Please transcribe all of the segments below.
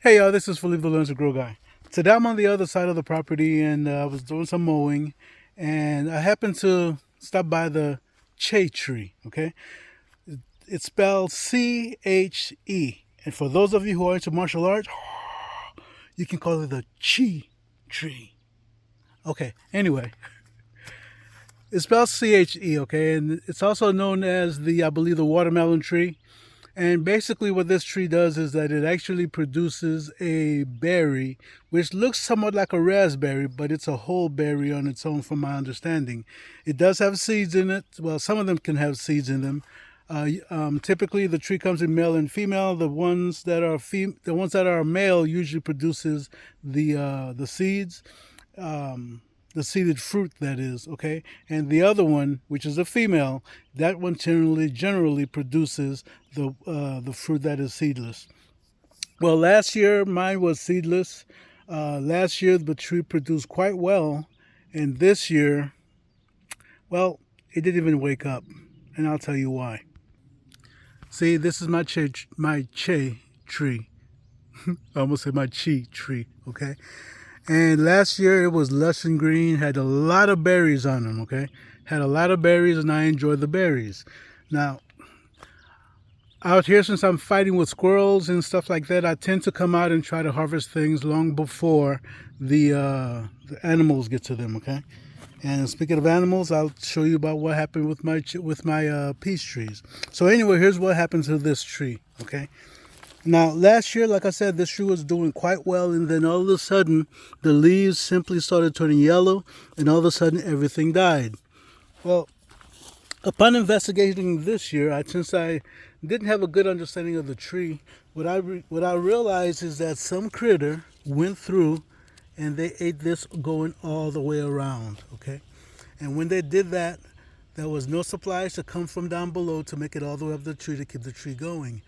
Hey y'all, this is Philippe the Learns to Grow guy. Today I'm on the other side of the property and I was doing some mowing and I happened to stop by the Che tree, okay? It's spelled C-H-E. And for those of you who are into martial arts, you can call it the Chi tree. Okay, anyway, it's spelled C-H-E, okay? And it's also known as I believe, the watermelon tree. And basically, what this tree does is that it actually produces a berry, which looks somewhat like a raspberry, but it's a whole berry on its own, from my understanding. It does have seeds in it. Well, some of them can have seeds in them. Typically, the tree comes in male and female. The ones that are male usually produces the seeds. The seeded fruit, that is, okay, and the other one, which is a female, that one generally produces the fruit that is seedless. Well, last year mine was seedless. Last year the tree produced quite well, and this year, well, it didn't even wake up, and I'll tell you why. See, this is my che tree. I almost said my chi tree, okay. And last year it was lush and green, had a lot of berries on them, okay? Had a lot of berries and I enjoyed the berries. Now, out here, since I'm fighting with squirrels and stuff like that, I tend to come out and try to harvest things long before the animals get to them, okay? And speaking of animals, I'll show you about what happened with my peach trees. So anyway, here's what happened to this tree, okay? Now, last year, like I said, this tree was doing quite well, and then all of a sudden, the leaves simply started turning yellow, and all of a sudden, everything died. Well, upon investigating this year, since I didn't have a good understanding of the tree, what I realized is that some critter went through and they ate this going all the way around, okay? And when they did that, there was no supplies to come from down below to make it all the way up the tree to keep the tree going.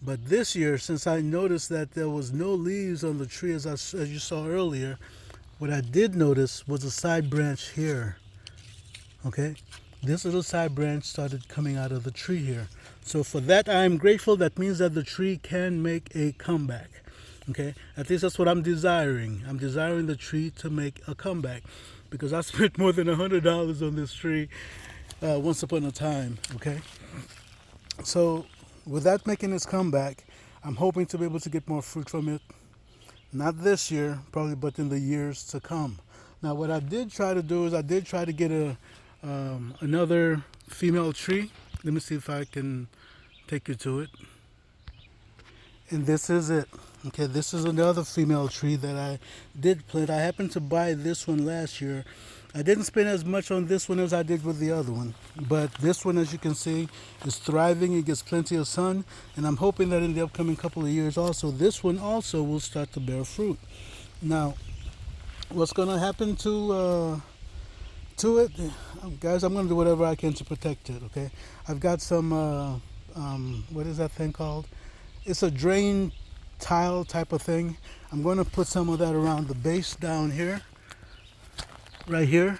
But this year, since I noticed that there was no leaves on the tree as you saw earlier, what I did notice was a side branch here. Okay, this little side branch started coming out of the tree here. So for that, I am grateful. That means that the tree can make a comeback. Okay, at least that's what I'm desiring. I'm desiring the tree to make a comeback because I spent more than $100 on this tree once upon a time. Okay, so with that making its comeback, I'm hoping to be able to get more fruit from it. Not this year, probably, but in the years to come. Now, what I did try to do is I did try to get another female tree. Let me see if I can take you to it. And this is it. Okay, this is another female tree that I did plant. I happened to buy this one last year. I didn't spend as much on this one as I did with the other one. But this one, as you can see, is thriving. It gets plenty of sun. And I'm hoping that in the upcoming couple of years also, this one also will start to bear fruit. Now, what's going to happen to it? Guys, I'm going to do whatever I can to protect it, okay? I've got some, what is that thing called? It's a drain tile type of thing. I'm going to put some of that around the base down here, right here,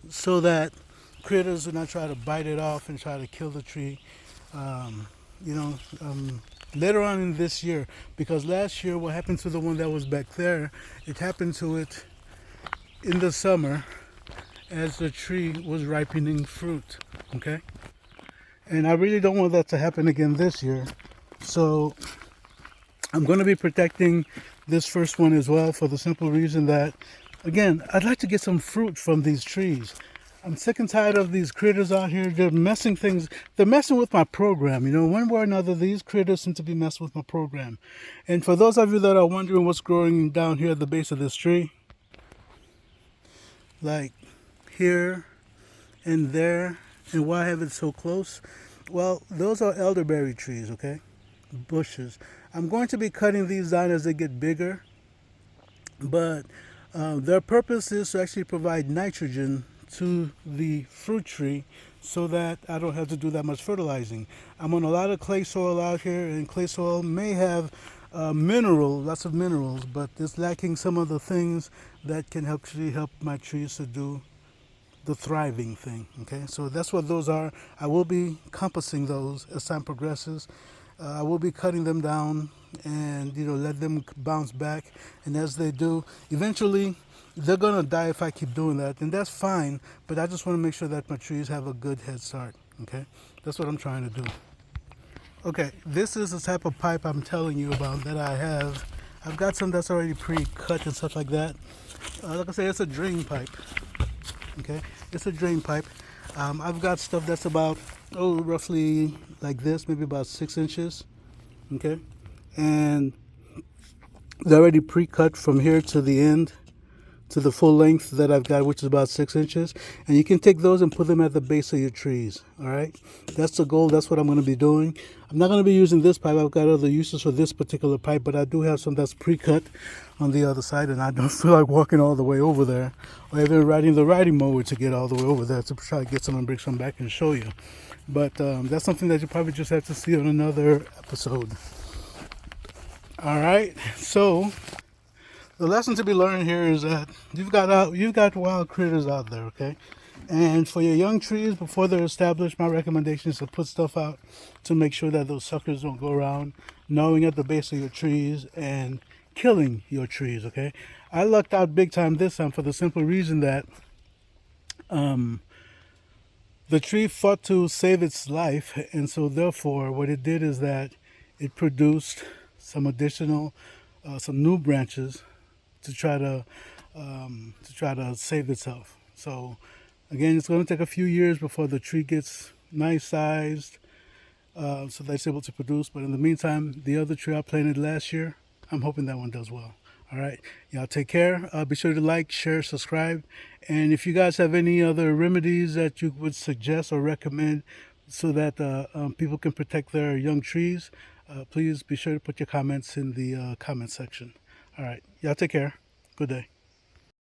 so that critters do not try to bite it off and try to kill the tree. Um, you know, later on in this year, because last year what happened to the one that was back there, it happened to it in the summer as the tree was ripening fruit. Okay, and I really don't want that to happen again this year. So I'm going to be protecting this first one as well, for the simple reason that, again, I'd like to get some fruit from these trees. I'm sick and tired of these critters out here. They're messing things. They're messing with my program. You know, one way or another, these critters seem to be messing with my program. And for those of you that are wondering what's growing down here at the base of this tree, like here and there, and why I have it so close, well, those are elderberry trees, okay? Bushes. I'm going to be cutting these down as they get bigger, but their purpose is to actually provide nitrogen to the fruit tree so that I don't have to do that much fertilizing. I'm on a lot of clay soil out here, and clay soil may have lots of minerals, but it's lacking some of the things that can actually help my trees to do the thriving thing. Okay, so that's what those are. I will be compassing those as time progresses. I will be cutting them down and let them bounce back. And as they do, eventually they're gonna die if I keep doing that, and that's fine. But I just want to make sure that my trees have a good head start. Okay, that's what I'm trying to do. Okay, this is the type of pipe I'm telling you about that I have. I've got some that's already pre-cut and stuff like that. Like I say, it's a drain pipe. Okay, it's a drain pipe. I've got stuff that's about roughly like this, maybe about 6 inches. Okay, and they're already pre-cut from here to the end, to the full length that I've got, which is about 6 inches. And you can take those and put them at the base of your trees. All right, that's the goal. That's what I'm going to be doing. I'm not going to be using this pipe. I've got other uses for this particular pipe, but I do have some that's pre-cut on the other side, and I don't feel like walking all the way over there, or even riding the riding mower to get all the way over there to try to get some and bring some back and show you. But that's something that you probably just have to see on another episode. All right, so the lesson to be learned here is that you've got wild critters out there, okay? And for your young trees, before they're established, my recommendation is to put stuff out to make sure that those suckers don't go around gnawing at the base of your trees and killing your trees, okay? I lucked out big time this time for the simple reason that the tree fought to save its life, and so therefore what it did is that it produced some additional, some new branches to try to save itself. So again, it's going to take a few years before the tree gets nice sized, so that it's able to produce. But in the meantime, the other tree I planted last year, I'm hoping that one does well. All right, y'all take care. Be sure to like, share, subscribe, and if you guys have any other remedies that you would suggest or recommend so that people can protect their young trees, please be sure to put your comments in the comment section. All right, y'all take care. Good day.